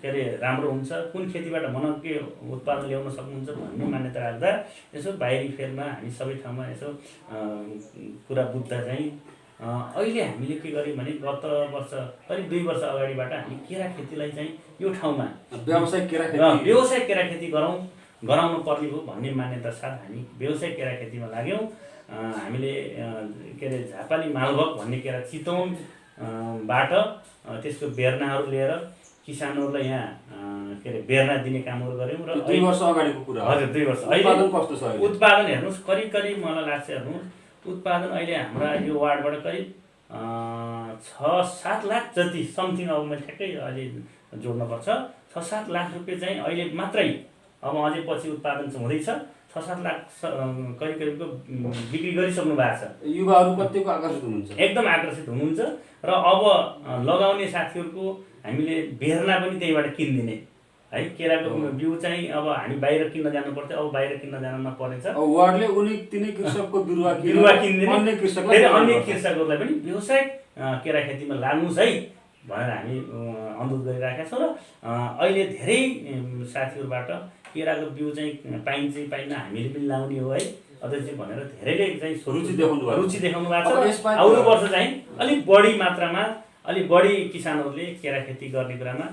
के अरे राम्रो हुन्छ, कुन खेतीबाट मनग्य उत्पादन ल्याउन सक्नुहुन्छ भन्ने मान्यता राख्दा यसो बाहिरी फेरमा हामी सबै ठाउँमा यसो कुरा बुझ्दा चाहिँ अहिले हामीले के गर्यौँ भने गत वर्ष करिब 2 वर्ष अगाडिबाट हामी केरा खेतीलाई चाहिँ यो ठाउँमा व्यावसायिक केरा खेती गराउनु पर्ने हो भन्ने मान्यता साथ हामी व्यावसायिक केरा खेतीमा लाग्यौँ। हामीले के अरे झापाली मालभोग भन्ने केरा चितवनबाट त्यसको बेर्नाहरू लिएर किसानहरूलाई यहाँ के अरे बेर्ना दिने कामहरू गऱ्यौँ। र 2 वर्ष अगाडिको कुरा। हजुर, 2 वर्ष। उत्पादन कस्तो छ? उत्पादन हेर्नुहोस्, करिब मलाई लाग्छ हेर्नुहोस्, उत्पादन अहिले हाम्रा यो वार्डबाट करिब 6-7 लाख जति समथिङ, अब मैले ठ्याक्कै अहिले जोड्नुपर्छ, 6-7 लाख रुपियाँ चाहिँ अहिले मात्रै, अब अझै पछि उत्पादन चाहिँ हुँदैछ, 6-7 लाख करिबको बिक्री गरिसक्नु भएको छ। युवाहरू कतिको आकर्षित हुनुहुन्छ? एकदम आकर्षित हुनुहुन्छ। र अब लगाउने साथीहरूको हामीले बेर्ना पनि त्यहीबाट किनिदिने है। केराको बिउ चाहिँ अब हामी बाहिर किन्न जानु पर्थ्यो, अब बाहिर किन्न जानु नपरेछ। वार्डले तिनै कृषकको बिरुवा किनिदिने, अन्य कृषकहरूलाई पनि व्यावसायिक केरा खेतीमा लाग्नुहोस् है भनेर हामी अनुरोध गरिराखेका छौँ। र अहिले धेरै साथीहरूबाट केराको बिउ चाहिँ पाइन्छ पाइन्न, हामीले पनि लाउने हो है अध्यक्ष भनेर धेरैले चाहिँ रुचि देखाउनु भएको छ। आउँदो वर्ष चाहिँ अलिक बढी मात्रामा, अलिक बढी किसानहरूले केरा खेती गर्ने कुरामा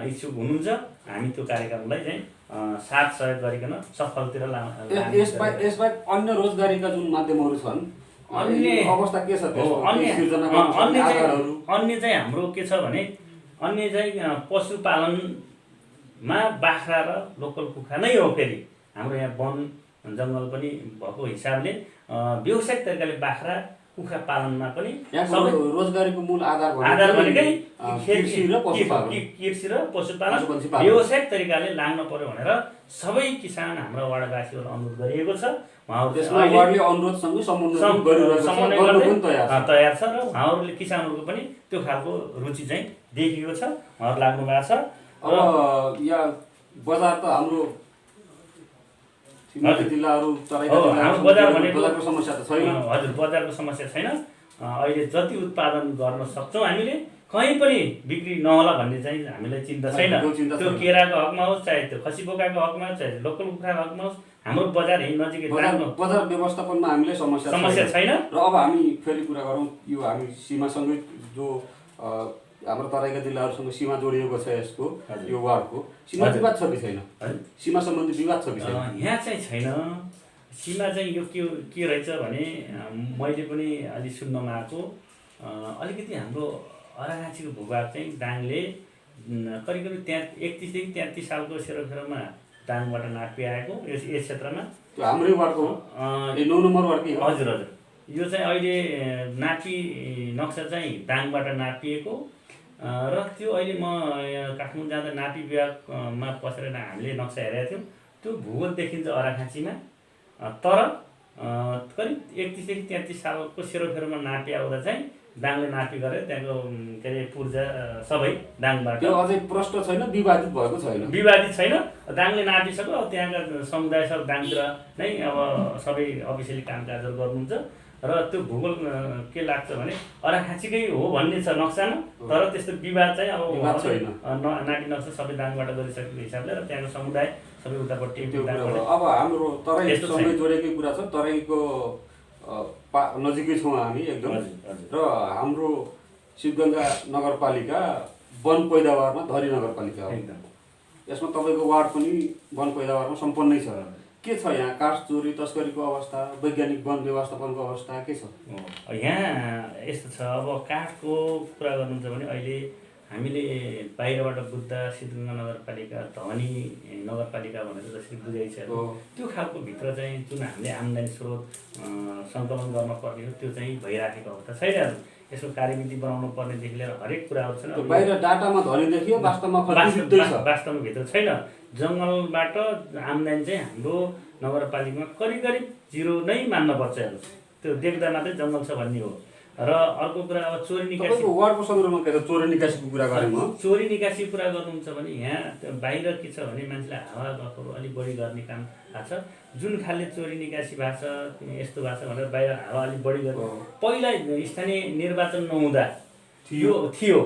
इच्छुक हुनुहुन्छ। हामी त्यो कार्यक्रमलाई चाहिँ साथ सहयोग गरिकन सफलतिर यसबाहेक अन्य रोजगारीका जुन माध्यमहरू छन्, अन्य अवस्था के छ? अन्य चाहिँ हाम्रो के छ भने, अन्य चाहिँ पशुपालनमा बाख्रा र लोकल कुखुरा नै हो। फेरि हाम्रो यहाँ वन जङ्गल पनि भएको हिसाबले व्यावसायिक तरिकाले बाख्रा कुखुरा पालनमा पनि रोजगारीको मूल आधार भनेकै कृषि र पशुपालन व्यावसायिक तरिकाले लाग्न पर्यो भनेर सबै किसान हाम्रा वार्डवासीहरू अनुरोध गरिएको छ। तयार छ र उहाँहरूले किसानहरूको पनि त्यो खालको रुचि चाहिँ देखिएको छ, उहाँहरू लाग्नु भएको छ। अब यहाँ बजार त हाम्रो जिल्लाहरू बजारको समस्या त छैन। हजुर, बजारको समस्या छैन। अहिले जति उत्पादन गर्न सक्छौँ हामीले, कहीँ पनि बिक्री नहोला भन्ने चाहिँ हामीलाई चिन्ता छैन। त्यो केराको हकमा होस्, चाहे त्यो खसी बोकाको हकमा होस्, चाहे लोकल कुखुराको हकमा होस्, हाम्रो बजार यहीँ नजिकै बजार व्यवस्थापनमा हामीले समस्या छैन। र अब हामी फेरि कुरा गरौँ, यो हामी सीमासँगै जो हाम्रो तराईका जिल्लाहरूसँग सीमा जोडिएको छ यसको यो वार्डको, सीमा विवाद छ कि छैन? सीमा सम्बन्धी विवाद छ कि छैन? यहाँ चाहिँ छैन। सीमा चाहिँ यो के रहेछ भने, मैले पनि अलि सुन्नमा आएको, अलिकति हाम्रो अरागाछीको भूभाग चाहिँ दाङले करिब 31 देखि 33 सालको सेरोफेरोमा दाङबाट नापिआएको यस क्षेत्रमा। त्यो हाम्रै वार्डको 9 नम्बर वार्डकै हो। हजुर, यो चाहिँ अहिले नापी नक्सा चाहिँ दाङबाट नापिएको र त्यो अहिले म काठमाडौँ जाँदा नापी विभागमा पसेर हामीले नक्सा हेरेका थियौँ। त्यो भूगोल देखिन्छ अराखाँचीमा, तर करिब 31 देखि 33 सालको सेरोफेरोमा नापी आउँदा चाहिँ दाङले नापी गरेर त्यहाँको के अरे पूर्जा सबै दाङबाट। त्यो अझै प्रष्ट छैन, विवादित भएको छैन। विवादित छैन, दाङले नापिसक्यो। अब त्यहाँका समुदाय सब दाङतिर नै अब सबै अफिसियली कामकाजहरू गर्नुहुन्छ। र त्यो भूगोल के लाग्छ भने अराखाँचीकै हो भन्ने छ नक्सामा, तर त्यस्तो विवाद चाहिँ अब नापी नक्सा सबै दाङबाट गरिसकेको हिसाबले र त्यहाँको समुदाय सबै उतापट्टि। अब हाम्रो तराईसँगै जोडेकै कुरा छ, तराईको नजिकै छौँ हामी एकदम। र हाम्रो शिवगङ्गा नगरपालिका वन पैदावारमा धरी नगरपालिका हो। यसमा तपाईँको वार्ड पनि वन पैदावारमा सम्पन्नै छ। के छ यहाँ? काठ चोरी तस्करीको अवस्था, वैज्ञानिक वन व्यवस्थापनको अवस्था के छ? यहाँ यस्तो छ, अब काठको कुरा गर्नुहुन्छ भने अहिले हामीले बाहिरबाट बुझ्दा सिद्धगङ्गा नगरपालिका धनी नगरपालिका भनेर जसरी बुझाइसक्यो त्यो खालको भित्र चाहिँ जुन हामीले आम्दानी स्रोत सङ्कलन गर्न पर्ने हो त्यो चाहिँ भइराखेको अवस्था छैन। यसको कार्यविधि बनाउनु पर्नेदेखि लिएर हरेक कुराहरू छन्। बाहिर डाटामा धनी देखियो, वास्तवमा भित्र छैन। जङ्गलबाट आम्दानी चाहिँ हाम्रो नगरपालिकामा करिब करिब 0 नै मान्नुपर्छ। हेर्नुहोस्, त्यो देख्दा मात्रै जङ्गल छ भन्ने हो। र अर्को कुरा अब चोरी निकासी वार्डको सन्दर्भमा के छ, चोरी निकासीको कुरा गरेँ म। चोरी निकासी कुरा गर्नुहुन्छ भने यहाँ बाहिर के छ भने मान्छेलाई हावा गफहरू अलिक बढी गर्ने काम भएको छ। जुन खालले चोरी निकासी भएको छ यस्तो भएको छ भनेर बाहिर हावा अलिक बढी गर्ने। पहिला स्थानीय निर्वाचन नहुँदा यो थियो,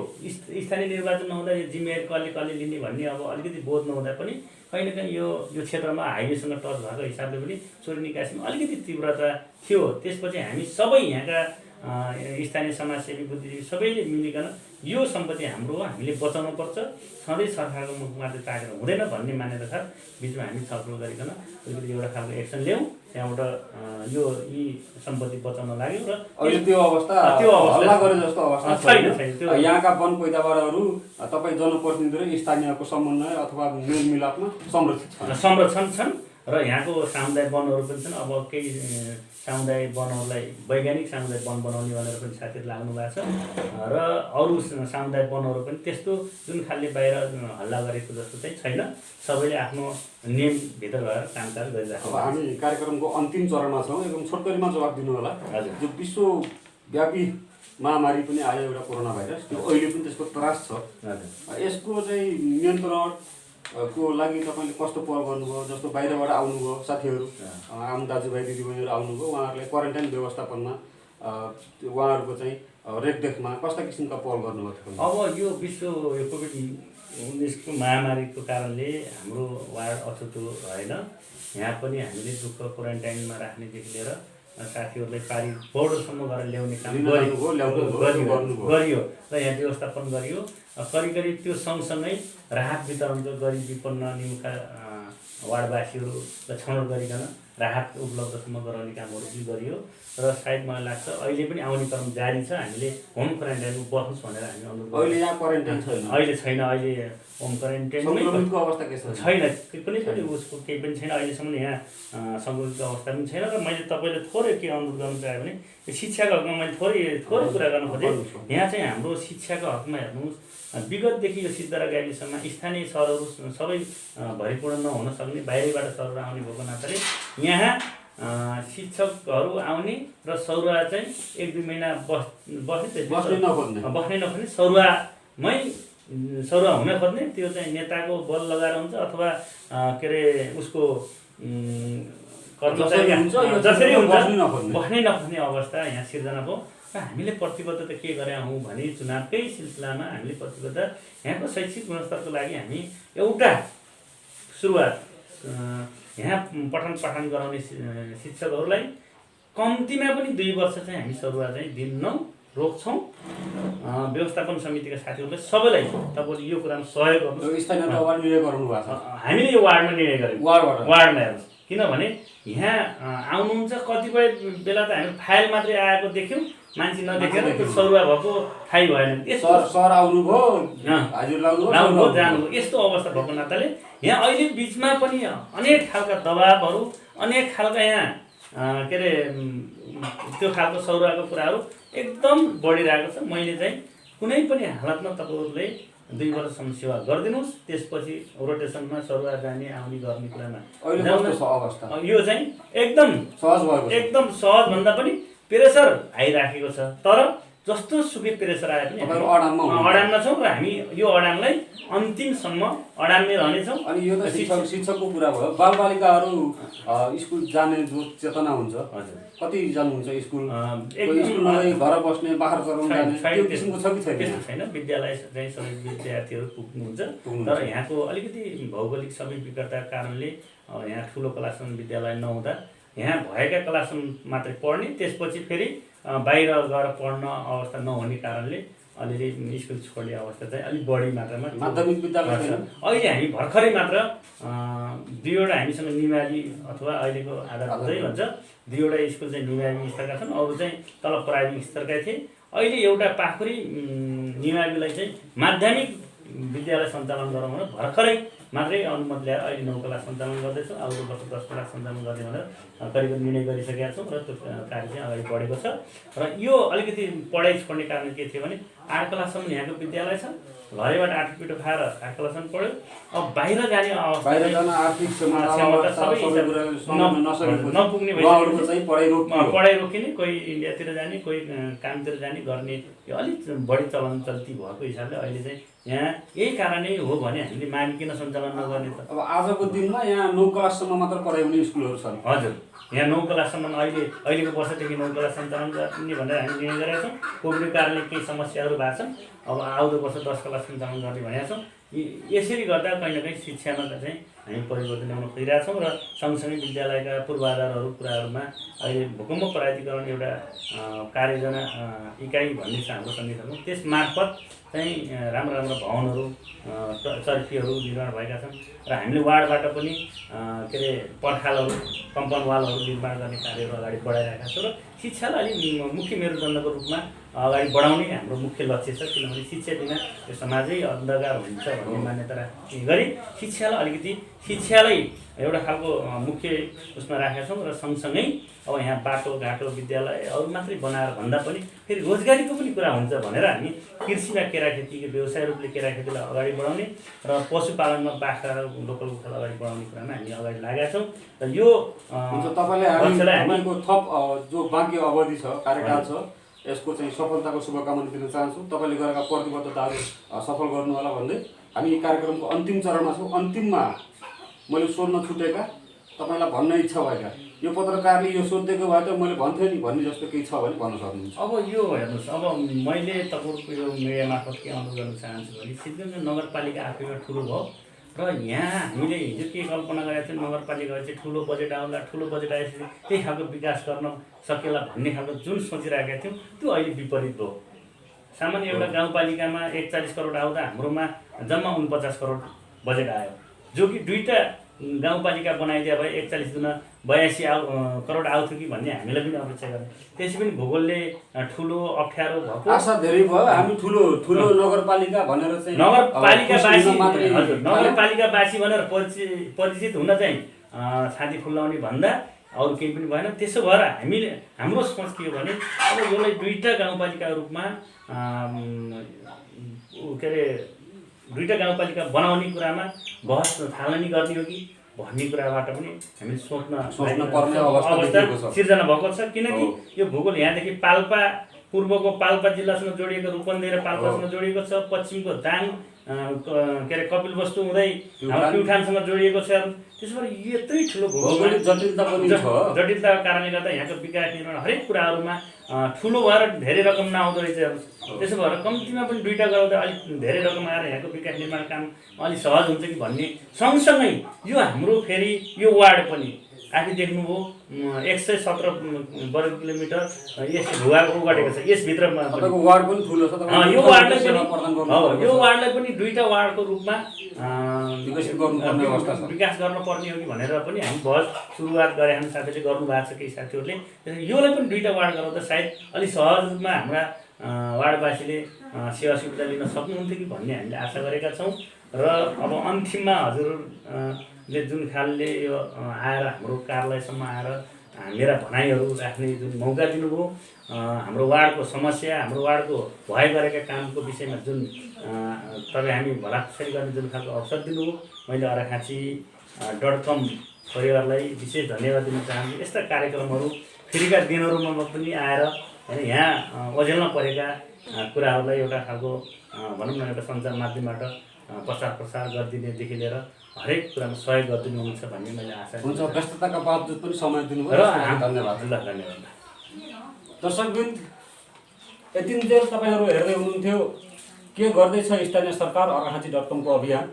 स्थानीय निर्वाचन नहुँदा यो जिम्मेवारी कसले लिने भन्ने अब अलिकति बोध नहुँदा पनि कहीँ न कहीँ यो क्षेत्रमा हाइवेसँग टच भएको हिसाबले पनि चोरी निकासीमा अलिकति तीव्रता थियो। त्यसपछि हामी सबै यहाँका स्थानीय समाजसेवी बुद्धिजीवी सबैले मिलिकन यो सम्पत्ति हाम्रो हो, हामीले बचाउनुपर्छ, सधैँ सरकारको मुख मात्रै ताकेर हुँदैन भन्ने मान्यता छ। बिचमा हामी छलफल गरिकन अलिकति एउटा खालको एक्सन ल्याउँ, त्यहाँबाट यो यी सम्पत्ति बचाउन लाग्यो। र अहिले त्यो अवस्था हल्ला गरे जस्तो अवस्था छैन। यहाँका वन पैदावारहरू तपाईँ जनप्रतिनिधि र स्थानीयको समन्वय अथवा मेलमिलापमा संरक्षण छन् र यहाँको सामुदायिक वनहरू पनि छन्। अब केही सामुदायिक वनहरूलाई वैज्ञानिक सामुदायिक वन बनाउने भनेर पनि साथीहरू लाग्नु भएको छ र अरू सामुदायिक वनहरू पनि त्यस्तो जुन खालले बाहिर हल्ला गरेको जस्तो चाहिँ छैन। सबैले आफ्नो नियमभित्र भएर कामकाज गरिरहेको छ। हामी कार्यक्रमको अन्तिम चरणमा छौँ। एकदम छोटकरीमा जवाब दिनु होला। जो विश्वव्यापी महामारी पनि आयो एउटा कोरोना भाइरस, त्यो अहिले पनि त्यसको त्रास छ। यसको चाहिँ नियन्त्रण को लागि तपाईँले कस्तो पहल गर्नुभयो? जस्तो बाहिरबाट आउनुभयो साथीहरू, आम दाजुभाइ दिदीबहिनीहरू आउनुभयो, उहाँहरूलाई क्वारेन्टाइन व्यवस्थापनमा उहाँहरूको चाहिँ रेखदेखमा कस्ता किसिमका पहल गर्नुभयो? अब यो कोभिड-19 महामारीको कारणले हाम्रो वार्ड अछुतो भएन। यहाँ पनि हामीले दुःख क्वारेन्टाइनमा राख्नेदेखि लिएर साथीहरूलाई पारी बोर्डरसम्म गएर ल्याउने काम गरियो र यहाँ व्यवस्थापन गरियो। करिब त्यो सँगसँगै राहत वितरणको गरिब विपन्न निमुखा वार्डवासीहरूलाई छनौट गरिकन राहत उपलब्धसम्म गराउने कामहरू पनि गरियो। र सायद मलाई लाग्छ अहिले पनि आउने क्रम जारी छ। हामीले होम क्वारेन्टाइनमा बस्नुहोस् भनेर हामी अनुरोध गर्छौँ। अहिले यहाँ क्वारेन्टाइन छैन? अहिले छैन। अहिले होम क्वारेन्टाइनको अवस्था के छ? छैन, कुनै पनि उसको केही पनि छैन। अहिलेसम्म यहाँ सङ्क्रमितको अवस्था पनि छैन। र मैले तपाईँले थोरै के अनुरोध गर्नु चाहेँ भने यो शिक्षाको हकमा मैले थोरै कुरा गर्न खोजेँ। यहाँ चाहिँ हाम्रो शिक्षाको हकमा हेर्नुहोस्, विगतदेखि यो सिद्धरा गाविसमा स्थानीय सहरहरू सबै भरिपूर्ण नहुन सक्ने, बाहिरबाट सहरहरू आउने भएको नाताले यहाँ शिक्षकहरू आउने र सरुवा चाहिँ 1-2 महिना बस्ने नखोज्ने, सरुवा हुन खोज्ने, त्यो चाहिँ नेताको बल लगाएर हुन्छ अथवा के अरे उसको कर्मचारी जसरी हुन्छ बस्नै नखोज्ने अवस्था यहाँ सिर्जना भयो। र हामीले प्रतिबद्धता के गरे हौँ भने चुनावकै सिलसिलामा हामीले प्रतिबद्ध यहाँको शैक्षिक गुणस्तरको लागि हामी एउटा सुरुवात यहाँ पठन पाठन गराउने शिक्षकहरूलाई कम्तीमा पनि 2 वर्ष चाहिँ हामी सरुवा चाहिँ दिन्नौँ, रोक्छौँ। व्यवस्थापन समितिका साथीहरूलाई सबैलाई तपाईँले यो कुरामा सहयोग गर्नुहोस्। हामीले यो वार्डमा निर्णय गरेँ, वार्डमा हेर्नुहोस्। किनभने यहाँ आउनुहुन्छ कतिपय बेला त हामी फाइल मात्रै आएको देख्यौँ, मान्छे नदेखेर त्यो सरुवा भएको थाहै भएन। सर आउनुभयो, हाजिर लाउनुभयो, जानुभयो, यस्तो अवस्था भएको नाताले यहाँ अहिले बिचमा पनि अनेक खालका दबाबहरू, अनेक खालका यहाँ के अरे त्यो खालको सरुवाको कुराहरू एकदम बढिरहेको छ। मैले चाहिँ कुनै पनि हालतमा तपाईँहरूले 2 वर्षसम्म सेवा गरिदिनुहोस्, त्यसपछि रोटेसनमा सरुवा जाने आउने गर्ने कुरामा यो चाहिँ एकदम सहज भन्दा पनि प्रेसर आइराखेको छ। तर जस्तो सुकै प्रेसर आए पनि अडानमा छौँ र हामी यो अडानलाई अन्तिमसम्म अडानमै रहनेछौँ। अनि यो त शिक्षकको कुरा भयो। बालबालिकाहरू स्कुल जाने जो चेतना हुन्छ, कति जानुहुन्छ स्कुल? घर बस्ने, बाहिर चलाउनु जाने त्यो किसिमको छ कि छैन? विद्यालय चाहिँ सबै विद्यार्थीहरू पुग्नुहुन्छ। तर यहाँको अलिकति भौगोलिक सबै विकटताको कारणले यहाँ ठुलो क्लासरुम विद्यालय नहुँदा यहाँ भएका क्लासरुम मात्रै पढ्ने, त्यसपछि फेरि बाहिर गएर पढ्न अवस्था नहुने कारणले अलिअलि स्कुल छोड्ने अवस्था चाहिँ अलिक बढी मात्रामा माध्यमिक विद्यालय छ। अहिले हामी भर्खरै मात्र 2वटा हामीसँग निमाली अथवा अहिलेको आधार हुँदै भन्छ 2वटा स्कुल चाहिँ निमाली स्तरका छन्, अरू चाहिँ तल प्राइमेरी स्तरका थिए। अहिले एउटा पाखुरी निमाविलाई चाहिँ माध्यमिक विद्यालय सञ्चालन गरौँ भनेर भर्खरै मात्रै अनुमति ल्याएर अहिले 9 क्लास सञ्चालन गर्दैछौँ। आउँदो वर्ष 10 क्लास सञ्चालन गर्ने भनेर करिब निर्णय गरिसकेका छौँ र त्यो कार्य चाहिँ अगाडि बढेको छ। र यो अलिकति पढाइ छोड्ने कारण के थियो भने 8 क्लाससम्म यहाँको विद्यालय छ, घरैबाट आठपिटो खाएर 8 क्लाससम्म पढ्यो। अब बाहिर जाने अवस्था नपुग्ने पढाइ रोकिने, कोही इन्डियातिर जाने, कोही कामतिर जाने गर्ने यो अलिक बढी चलन चल्ती भएको हिसाबले अहिले चाहिँ यहाँ यही कारणै हो भने हामीले मानिकन सञ्चालन नगर्ने त। अब आजको दिनमा यहाँ 9 क्लाससम्म मात्र पढाइ हुने स्कुलहरू छन्। हजुर, यहाँ 9 क्लाससम्म अहिलेको वर्षदेखि 9 क्लास सञ्चालन गर्ने भनेर हामी निर्णय गरेका छौँ। कोभिडको कारणले केही समस्याहरू भएको छन्, अब आउँदो वर्ष 10 क्लास सञ्चालन गर्ने भनेका छौँ। यसरी गर्दा कहीँ न कहीँ शिक्षामा चाहिँ हामी परिवर्तन ल्याउन खोजिरहेछौँ र सँगसँगै विद्यालयका पूर्वाधारहरू कुराहरूमा अहिले भूकम्प प्राधिकरण एउटा कार्ययोजना इकाइ भन्ने छ हाम्रो संगठनमा, त्यस मार्फत चाहिँ राम्रो राम्रो भवनहरू चर्खीहरू निर्माण भएका छन् र हामीले वार्डबाट पनि के अरे पर्खालहरू कम्पाउन्ड वालहरू निर्माण गर्ने कार्यहरू अगाडि बढाइरहेका छौँ र शिक्षालाई अलिक मुख्य मेरुदण्डको रूपमा अगाडि बढाउने हाम्रो मुख्य लक्ष्य छ। किनभने शिक्षा बिना यो समाजै अन्धकार हुन्छ भन्ने मान्यता राख्ने गरी शिक्षालाई एउटा खालको मुख्य उसमा राखेका छौँ र सँगसँगै अब यहाँ बाटोघाटो विद्यालयहरू मात्रै बनाएर भन्दा पनि फेरि रोजगारीको पनि कुरा हुन्छ भनेर हामी कृषिमा केराखेती व्यवसाय रूपले केराखेतीलाई अगाडि बढाउने र पशुपालनमा बाख्रा र लोकल कुखुरालाई अगाडि बढाउने कुरामा हामी अगाडि लागेका छौँ। र यो तपाईँको थप जो बाँकी अवधि छ, कार्यकाल छ, यसको चाहिँ सफलताको शुभकामना दिन चाहन्छु। तपाईँले गरेका प्रतिबद्धताहरू सफल गर्नु होला भन्दै हामी कार्यक्रमको अन्तिम चरणमा छौँ। अन्तिममा मैले सोध्न छुटेका, तपाईँलाई भन्न इच्छा भएका, यो पत्रकारले यो सोधिदिएको भए त मैले भन्थेँ नि भन्ने जस्तो केही छ भने भन्न सक्नुहुन्छ। अब यो हेर्नुहोस्, अब मैले तपाईँको यो मिडिया मार्फत के अनुरोध गर्न चाहन्छु भने सिद्धगञ्ज नगरपालिका आफैमा ठुलो भयो र यहाँ हामीले हिजो के कल्पना गरेका थियौँ, नगरपालिका चाहिँ ठुलो बजेट आउला, ठुलो बजेट आएपछि त्यही खालको विकास गर्न सकेला भन्ने खालको जुन सोचिरहेका थियौँ त्यो अहिले विपरीत भयो। सामान्य एउटा गाउँपालिकामा 41 करोड आउँदा हाम्रोमा जम्मा 49 करोड बजेट आयो, जो कि दुईवटा गाउँपालिका बनाइदिए भए 41 दुना 82 करोड आउँथ्यो कि भन्ने हामीलाई पनि अपेक्षा गर्ने। त्यसै पनि भूगोलले ठुलो अप्ठ्यारो भएको आशा धेरै भयो। हामी ठुलो नगरपालिका भनेर चाहिँ नगरपालिकावासी भनेर परिचित हुन चाहिँ छाती फुल्लाउने भन्दा अरू केही पनि भएन। त्यसो भएर हाम्रो सोच के हो भने अब यसलाई दुईवटा गाउँपालिकाको रूपमा के अरे दुईवटा गाउँपालिका बनाउने कुरामा बहस थालनी गर्ने हो कि भन्ने कुराबाट पनि हामी सोच्न पर्ने अवस्था सिर्जना भएको छ। किनकि यो भूगोल यहाँदेखि पाल्पा, पूर्वको पाल्पा जिल्लासँग जोडिएको, रूपन्देही र पाल्पासँग जोडिएको छ, पश्चिमको दाङ के अरे कपिलवस्तु हुँदै प्युठानसँग जोडिएको छ। त्यसो भएर यत्रै ठुलो भूगोलको जटिलताको कारणले गर्दा यहाँको विकास निर्माण हरेक कुराहरूमा ठुलो भएर धेरै रकम नआउँदो रहेछ। त्यसो भएर कम्तीमा पनि दुईवटा गराउँदा अलिक धेरै रकम आएर यहाँको विकास निर्माण काम अलिक सहज हुन्छ कि भन्ने सँगसँगै यो हाम्रो फेरि यो वार्ड पनि आफै देख्नुभयो 117 वर्ग किलोमिटर यस भूभाग ओगटेको छ। यसभित्र वार्ड पनि ठुलो छ। यो वार्डलाई पनि दुईवटा वार्डको रूपमा विकास गर्नुपर्ने हो कि भनेर पनि हामी बहस सुरुवात गरे हामी साथीहरूले गर्नुभएको छ केही साथीहरूले। योलाई पनि दुईवटा वार्ड गराउँदा सायद अलिक सहज रूपमा हाम्रा वार्डवासीले सेवा सुविधा लिन सक्नुहुन्थ्यो कि भन्ने हामीले आशा गरेका छौँ। र अब अन्तिममा हजुरले जुन खालले यो आएर हाम्रो कार्यालयसम्म आएर मेरा भनाइहरू राख्ने जुन मौका दिनुभयो, हाम्रो वार्डको समस्या, हाम्रो वार्डको भए गरेका कामको विषयमा जुन तपाईँ हामी भलाखुसारी गर्ने जुन खालको अवसर दिनुभयो, मैले arrakhachi.com परिवारलाई विशेष धन्यवाद दिन चाहन्छु। यस्ता कार्यक्रमहरू फेरिका दिनहरूमा पनि आएर होइन यहाँ ओझेलमा परेका कुराहरूलाई एउटा खालको भनौँ न एउटा सञ्चार माध्यमबाट प्रचार प्रसार गरिदिनेदेखि लिएर हरेक कुरामा सहयोग गरिदिनुहुन्छ भन्ने मैले आशा हुन्छ। व्यस्तताका बावजुद पनि समय दिनुभयो, धन्यवाद। धन्यवाद। दर्शकवृन्द, यतिन्जेल तपाईँहरू हेर्दै हुनुहुन्थ्यो के गर्दैछ स्थानीय सरकार arrakhachi.com को अभियान।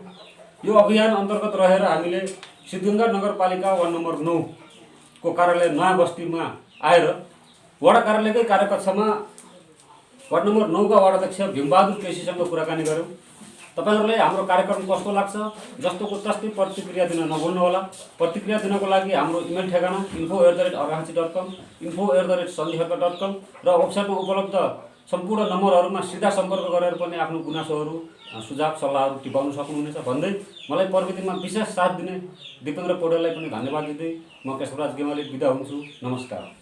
यो अभियान अन्तर्गत रहेर हामीले सिद्धगङ्गा नगरपालिका वार्ड नम्बर 9 को कार्यालय नयाँ बस्तीमा आएर वडा कार्यालयकै कार्यकक्षमा वार्ड नम्बर 9 का वार्ड अध्यक्ष भीमबहादुर केसीसँग कुराकानी गऱ्यौँ। तपाईहरुलाई हाम्रो कार्यक्रम कस्तो लाग्छ जस्तोको तस्तै प्रतिक्रिया दिन नभुल्नुहोला। प्रतिक्रिया दिनको लागि हाम्रो इमेल ठेगाना info@arrakhachi.com info@sandihaka.com र वेबसाइटमा उपलब्ध सम्पूर्ण नम्बरहरूमा सिधा सम्पर्क गरेर पनि आफ्नो गुनासोहरू सुझाव सल्लाहहरू टिपाउन सक्नुहुनेछ भन्दै मलाई प्रविधिमा विशेष साथ दिने दिपेन्द्र पौडेललाई पनि धन्यवाद दिँदै म केशवराज गेवाली बिदा हुन्छु। नमस्कार।